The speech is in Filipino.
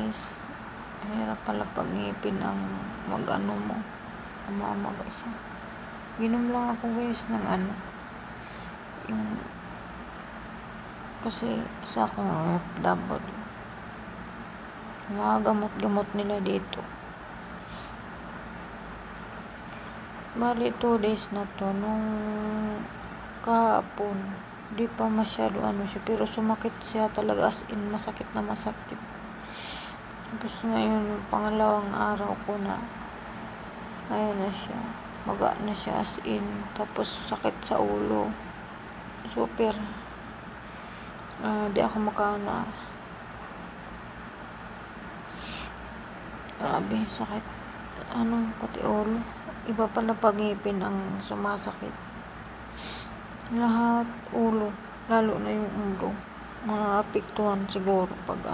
guys, hirap pala pag ngipin ang mag-ano mo, umamaga siya. Ginom lang ako guys ng yung kasi isa akong OFW, mga gamot nila dito. Bali 2 days na to, nung kahapon di pa masyado siya, pero sumakit siya talaga, as in masakit na masakit. Tapos ngayon pangalawang araw ko na, ayan na siya, maga na siya as in, tapos sakit sa ulo super. Di ako makana, grabe sakit, pati ulo. Iba pala pag ngipin ang sumasakit, lahat ulo, lalo na yung ulo, maapektuhan siguro pag